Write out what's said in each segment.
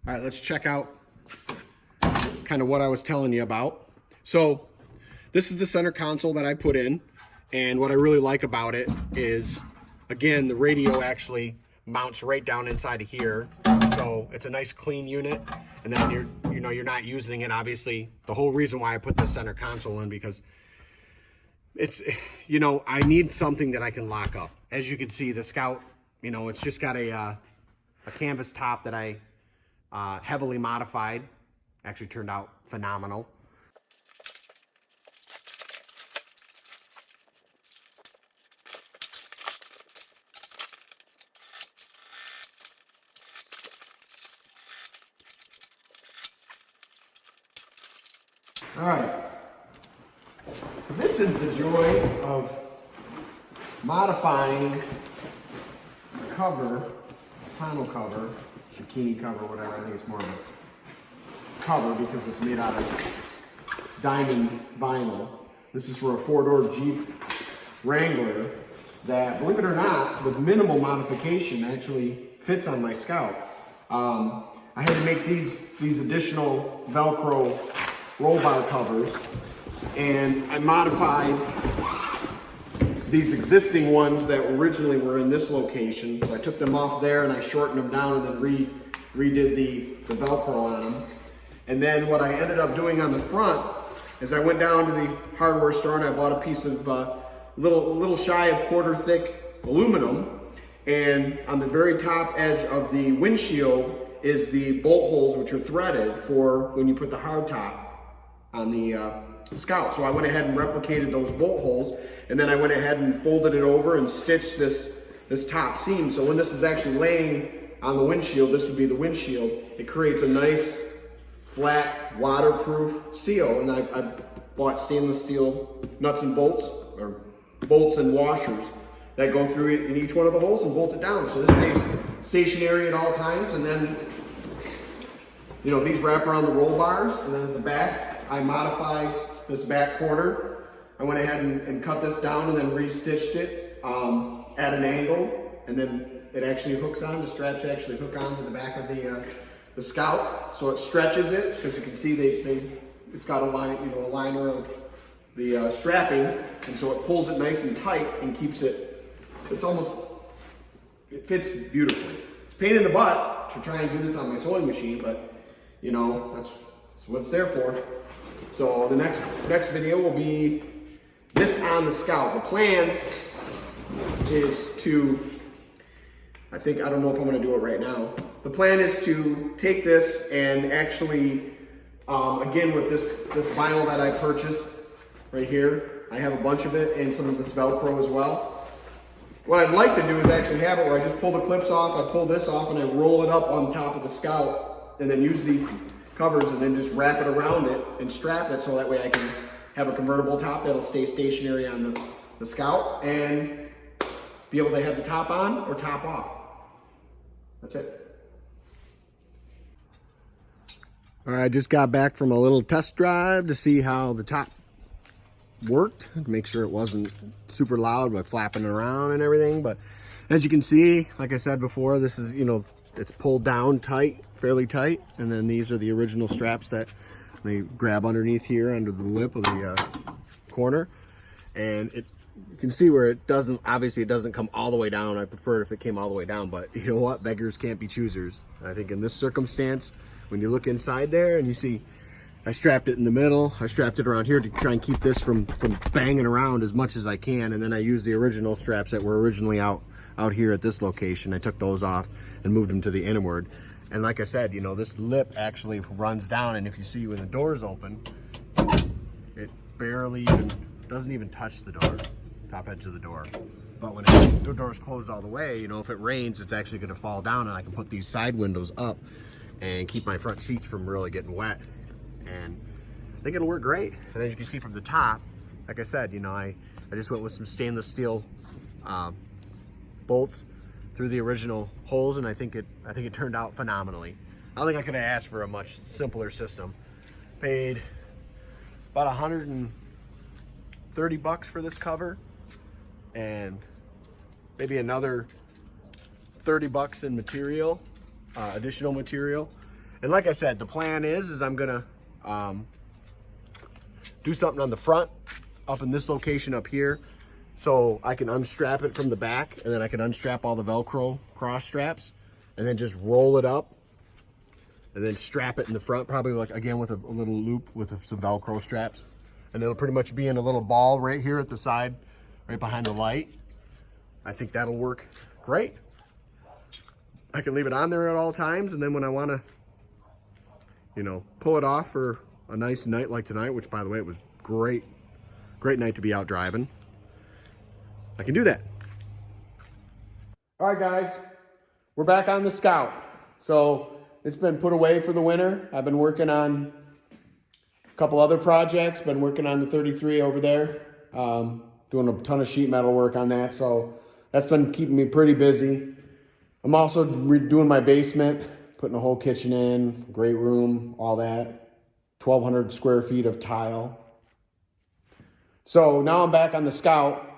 All right, let's check out kind of what I was telling you about. So this is the center console that I put in, and what I really like about it is, again, the radio actually mounts right down inside of here, so it's a nice clean unit. And then you're not using it. Obviously, the whole reason why I put the center console in, because it's, I need something that I can lock up. As you can see, the Scout, it's just got a canvas top that I heavily modified. Actually turned out phenomenal. All right, so this is the joy of modifying the cover, tonneau cover, bikini cover, whatever. I think it's more of a cover because it's made out of diamond vinyl. This is for a four-door Jeep Wrangler that, believe it or not, with minimal modification actually fits on my Scout. I had to make these additional Velcro roll bar covers, and I modified these existing ones that originally were in this location. So I took them off there and I shortened them down and then redid the Velcro on them. And then what I ended up doing on the front is I went down to the hardware store and I bought a piece of little shy of quarter thick aluminum, and on the very top edge of the windshield is the bolt holes, which are threaded for when you put the hard top on the Scout. So I went ahead and replicated those bolt holes, and then I went ahead and folded it over and stitched this top seam. So when this is actually laying on the windshield, this would be the windshield, it creates a nice flat waterproof seal. And I bought stainless steel nuts and bolts, or bolts and washers that go through it in each one of the holes and bolt it down. So this stays stationary at all times. And then, these wrap around the roll bars, and then at the back, I modified this back corner. I went ahead and cut this down and then restitched it at an angle, and then it actually hooks on. The straps actually hook on to the back of the Scout, so it stretches it. Because you can see it's got a line, a liner of the strapping, and so it pulls it nice and tight and keeps it. It fits beautifully. It's a pain in the butt to try and do this on my sewing machine, but that's what it's there for. So the next video will be this on the Scout. The plan is to, I don't know if I'm going to do it right now. The plan is to take this and actually, again, with this vinyl that I purchased right here, I have a bunch of it, and some of this Velcro as well. What I'd like to do is actually have it where I just pull the clips off, I pull this off, and I roll it up on top of the Scout, and then use these covers and then just wrap it around it and strap it, so that way I can have a convertible top that'll stay stationary on the Scout and be able to have the top on or top off. That's it. All right, I just got back from a little test drive to see how the top worked, to make sure it wasn't super loud by flapping around and everything. But as you can see, like I said before, this is, it's pulled down tight, fairly tight, and then these are the original straps that they grab underneath here under the lip of the corner, and you can see where it doesn't, obviously it doesn't come all the way down. I prefer it if it came all the way down, but you know what, beggars can't be choosers. And I think in this circumstance, when you look inside there and you see I strapped it in the middle, I strapped it around here to try and keep this from banging around as much as I can, and then I used the original straps that were originally out here at this location. I took those off and moved them to the inward. And like I said, this lip actually runs down, and if you see when the door's open, it doesn't even touch the door, top edge of the door. But when the door's closed all the way, if it rains, it's actually going to fall down, and I can put these side windows up and keep my front seats from really getting wet. And I think it'll work great. And as you can see from the top, like I said, I just went with some stainless steel bolts through the original holes, and I think it turned out phenomenally. I don't think I could have asked for a much simpler system. Paid about $130 for this cover, and maybe another $30 in material, additional material. And like I said, the plan is I'm gonna do something on the front, up in this location up here, so I can unstrap it from the back, and then I can unstrap all the Velcro cross straps, and then just roll it up, and then strap it in the front, probably like, again, with a little loop with some Velcro straps. And it'll pretty much be in a little ball right here at the side, right behind the light. I think that'll work great. I can leave it on there at all times, and then when I wanna, you know, pull it off for a nice night like tonight, which by the way, it was great night to be out driving, I can do that. All right, guys, we're back on the Scout. So it's been put away for the winter. I've been working on a couple other projects, been working on the 33 over there, doing a ton of sheet metal work on that. So that's been keeping me pretty busy. I'm also redoing my basement, putting a whole kitchen in, great room, all that. 1,200 square feet of tile. So now I'm back on the Scout.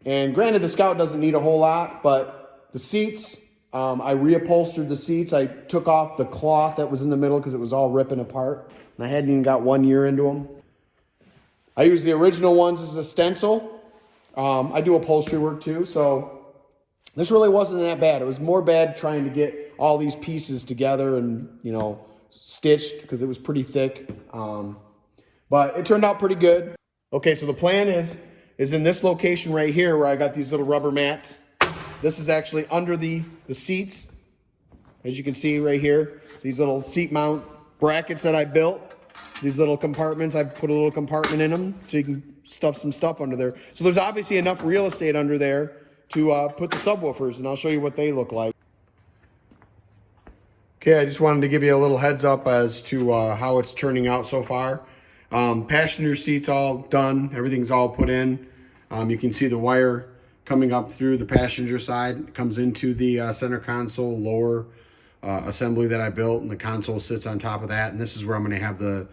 And granted, the Scout doesn't need a whole lot, but the seats, I reupholstered the seats. I took off the cloth that was in the middle because it was all ripping apart. And I hadn't even got 1 year into them. I used the original ones as a stencil. I do upholstery work too, so this really wasn't that bad. It was more bad trying to get all these pieces together and, you know, stitched because it was pretty thick. But it turned out pretty good. Okay, so the plan is in this location right here where I got these little rubber mats. This is actually under the seats. As you can see right here, these little seat mount brackets that I built. These little compartments, I put a little compartment in them so you can stuff some stuff under there. So there's obviously enough real estate under there to put the subwoofers, and I'll show you what they look like. Okay, I just wanted to give you a little heads up as to how it's turning out so far. Passenger seats all done, everything's all put in. You can see the wire coming up through the passenger side. It comes into the center console lower assembly that I built, and the console sits on top of that. And this is where I'm going to have the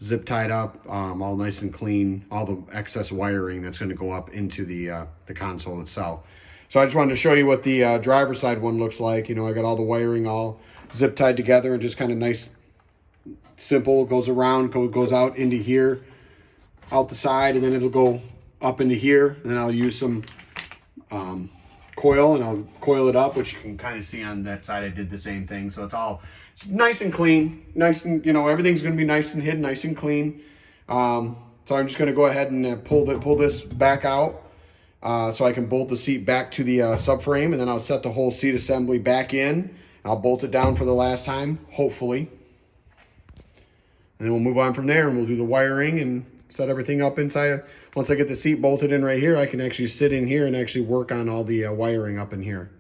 zip tied up, all nice and clean, all the excess wiring that's going to go up into the console itself. So I just wanted to show you what the driver's side one looks like. You know, I got all the wiring all zip tied together and just kind of nice, simple. Goes around, goes out into here, out the side, and then it'll go up into here. And then I'll use some coil, and I'll coil it up, which you can kind of see on that side. I did the same thing. So it's all nice and clean, nice and, you know, everything's going to be nice and hidden, nice and clean. So I'm just going to go ahead and pull this back out so I can bolt the seat back to the subframe, and then I'll set the whole seat assembly back in. I'll bolt it down for the last time, hopefully. And then we'll move on from there, and we'll do the wiring and set everything up inside. Once I get the seat bolted in right here, I can actually sit in here and actually work on all the wiring up in here.